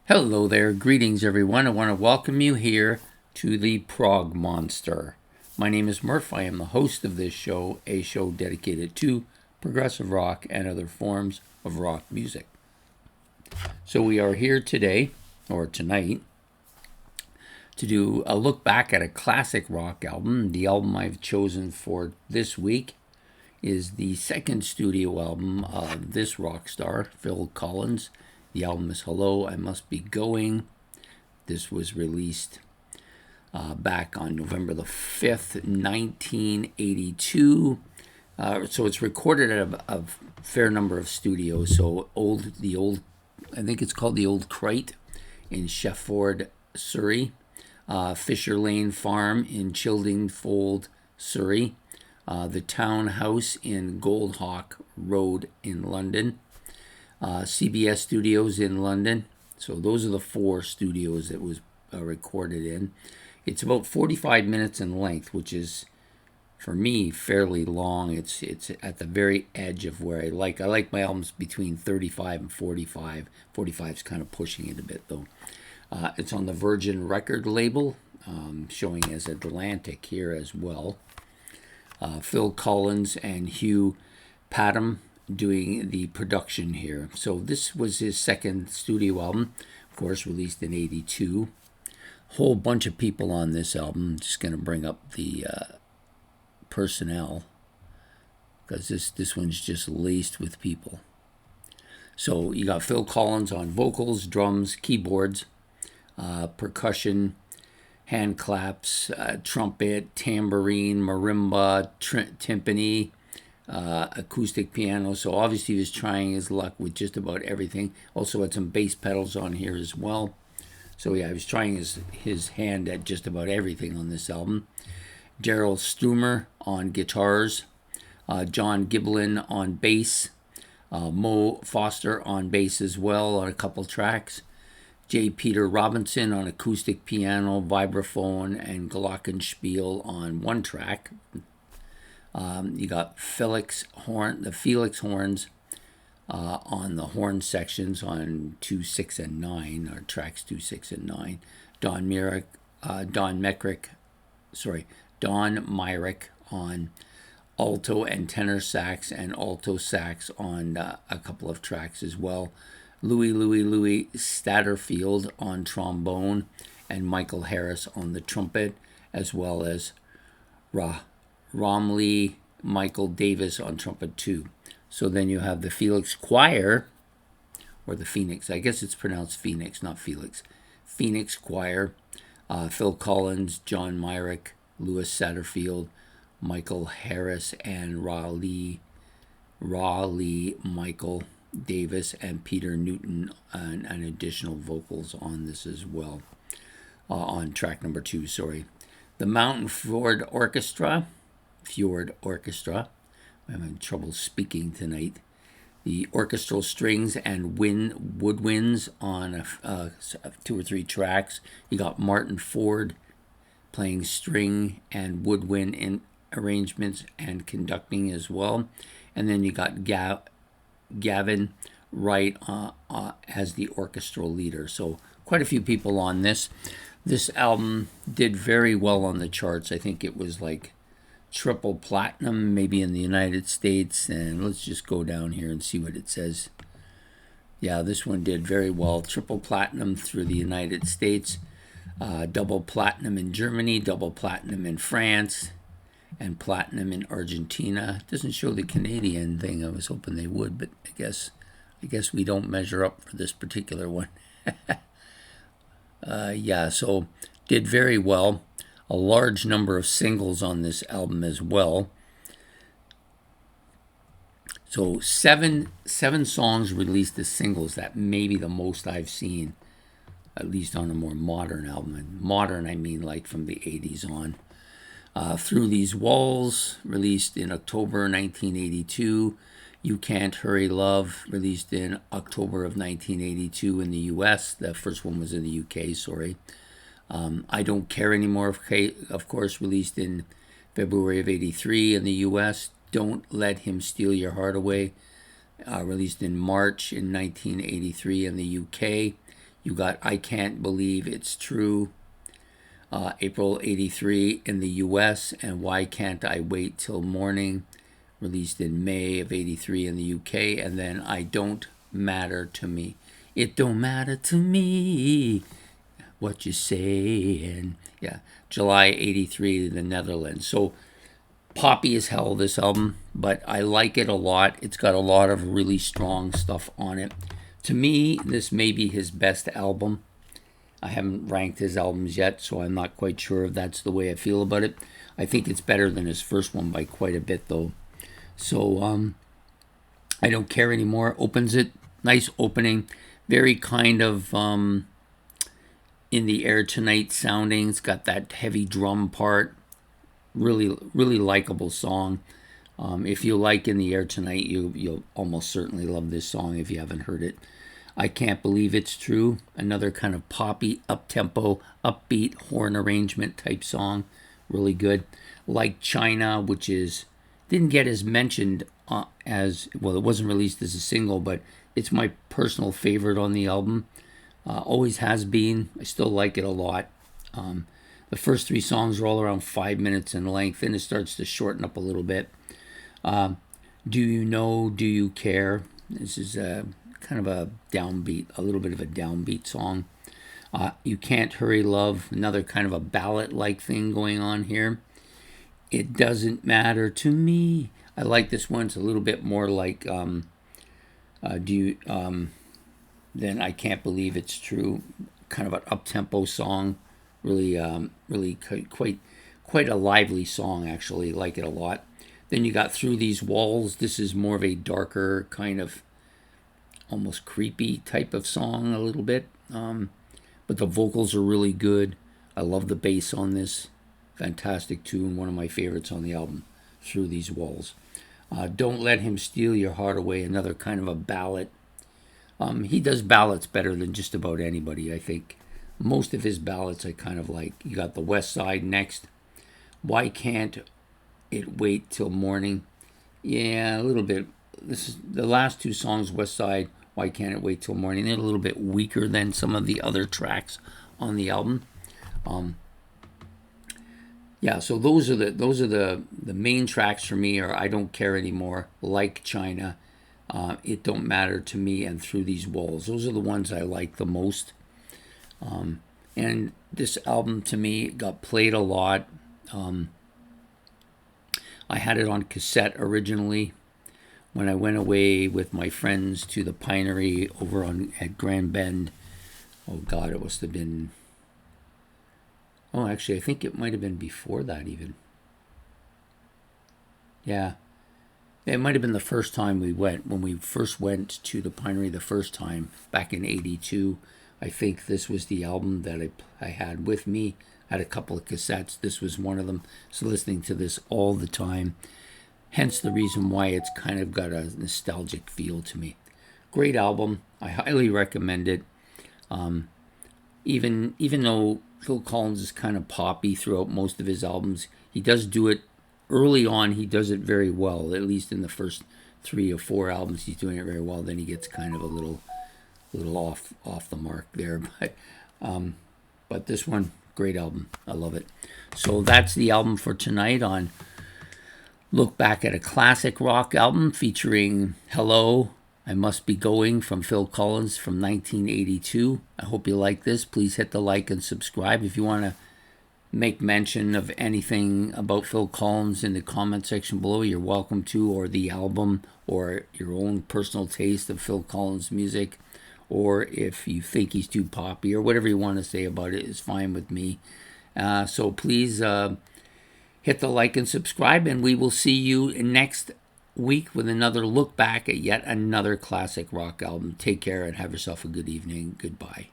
Hello there, greetings everyone. I want to welcome you here to the Prog Monster. My name is Murph. I am the host of this show, a show dedicated to progressive rock and other forms of rock music. So we are here today, or tonight, to do a look back at a classic rock album. The album I've chosen for this week is the second studio album of this rock star, Phil Collins. The album is Hello, I Must Be Going. This was released back on November the 5th, 1982. So it's recorded at a fair number of studios. So I think it's called the Old Crate in Shefford, Surrey. Fisher Lane Farm in Childingfold, Surrey. The Townhouse in Goldhawk Road in London. CBS Studios in London. So those are the four studios it was recorded in. It's about 45 minutes in length, which is, for me, fairly long. It's at the very edge of where I like my albums between 35 and 45. 45 is kind of pushing it a bit, though. It's on the Virgin record label, showing as Atlantic here as well. Phil Collins and Hugh Padgham doing the production here. So this was his second studio album, of course, released in 82. Whole bunch of people on this album. Just going to bring up the personnel, because this one's just laced with people. So you got Phil Collins on vocals, drums, keyboards, percussion, hand claps, trumpet, tambourine, marimba, timpani, acoustic piano. So obviously he was trying his luck with just about everything. Also had some bass pedals on here as well. So yeah, he was trying his hand at just about everything on this album. Daryl Stumer on guitars, John Giblin on bass, Mo Foster on bass as well on a couple tracks, J. Peter Robinson on acoustic piano, vibraphone, and glockenspiel on one track. You got Felix horns on the horn sections on 2, 6, and 9, or tracks 2, 6, and 9. Don Myrick on alto and tenor sax, and alto sax on a couple of tracks as well. Louis Statterfield on trombone, and Michael Harris on the trumpet, as well as Romley Michael Davis on trumpet too. So then you have the Felix Choir, or the Phoenix. I guess it's pronounced Phoenix, not Felix. Phoenix Choir. Phil Collins, John Myrick, Louis Satterfield, Michael Harris, and Raleigh Michael Davis, and Peter Newton, and additional vocals on this as well. On track number 2, sorry. The Mountain Fjord Orchestra. I'm having trouble speaking tonight. The orchestral strings and woodwinds on 2 or 3 tracks. You got Martin Ford playing string and woodwind in arrangements and conducting as well. And then you got Gavin Wright as the orchestral leader. So quite a few people on this. This album did very well on the charts. I think it was like triple platinum, maybe in the United States. And let's just go down here and see what it says. Yeah, this one did very well. Triple platinum through the United States, double platinum in Germany, double platinum in France, and platinum in Argentina. It doesn't show the Canadian thing. I was hoping they would, but I guess we don't measure up for this particular one. Yeah, so did very well. A large number of singles on this album as well. So seven songs released as singles. That may be the most I've seen, at least on a more modern album. And modern, I mean like from the 80s on. Through These Walls, released in October 1982. You Can't Hurry Love, released in October of 1982 in the US. The first one was in the UK, sorry. I Don't Care Anymore, of course, released in February of 83 in the US. Don't Let Him Steal Your Heart Away, released in March in 1983 in the UK. You got I Can't Believe It's True, April 83 in the US, and Why Can't I Wait Till Morning, released in May of 83 in the UK, and then I Don't Matter to Me. It don't matter to me what you say, and yeah, July 83 in the Netherlands. So poppy as hell, this album, but I like it a lot. It's got a lot of really strong stuff on it. To me, this may be his best album. I haven't ranked his albums yet, so I'm not quite sure if that's the way I feel about it. I think it's better than his first one by quite a bit, though. So I Don't Care Anymore opens it. Nice opening. Very kind of In the Air Tonight sounding. It's got that heavy drum part. Really, really likable song. If you like In the Air Tonight, you'll almost certainly love this song if you haven't heard it. I Can't Believe It's True. Another kind of poppy, up-tempo, upbeat horn arrangement type song. Really good. Like China, which didn't get as mentioned as, well, it wasn't released as a single, but it's my personal favorite on the album. Always has been. I still like it a lot. The first 3 songs are all around 5 minutes in length, and it starts to shorten up a little bit. Do You Know, Do You Care? This is kind of a downbeat, a little bit of a downbeat song. You Can't Hurry Love, another kind of a ballad-like thing going on here. It Doesn't Matter to Me. I like this one. It's a little bit more like then I Can't Believe It's True. Kind of an up-tempo song. Really, really quite a lively song, actually. Like it a lot. Then you got Through These Walls. This is more of a darker, kind of almost creepy type of song a little bit. But the vocals are really good. I love the bass on this. Fantastic tune. One of my favorites on the album, Through These Walls. Don't Let Him Steal Your Heart Away. Another kind of a ballad. He does ballads better than just about anybody, I think. Most of his ballads I kind of like. You got The West Side next. Why Can't It Wait Till Morning? Yeah, a little bit. This is the last 2 songs, West Side, Why Can't It Wait Till Morning. They're a little bit weaker than some of the other tracks on the album. Yeah, so those are the main tracks for me are I Don't Care Anymore, Like China, It Don't Matter to Me, and Through These Walls. Those are the ones I like the most. And this album to me got played a lot. I had it on cassette originally when I went away with my friends to the Pinery over at Grand Bend. Oh God, it must have been. Oh, actually, I think it might have been before that even. Yeah. It might have been the first time we went, when we first went to the Pinery the first time, back in 82. I think this was the album that I had with me. I had a couple of cassettes. This was one of them. So listening to this all the time. Hence the reason why it's kind of got a nostalgic feel to me. Great album. I highly recommend it. Even though Phil Collins is kind of poppy throughout most of his albums, he does do it early on. He does it very well. At least in the first 3 or 4 albums, he's doing it very well. Then he gets kind of a little off the mark there. But this one, great album. I love it. So that's the album for tonight on Look Back at a Classic Rock Album featuring Hello, I Must Be Going from Phil Collins from 1982. I hope you like this. Please hit the like and subscribe. If you want to make mention of anything about Phil Collins in the comment section below, you're welcome to, or the album, or your own personal taste of Phil Collins music, or if you think he's too poppy, or whatever you want to say about it is fine with me. So please hit the like and subscribe, and we will see you next week with another look back at yet another classic rock album. Take care and have yourself a good evening. Goodbye.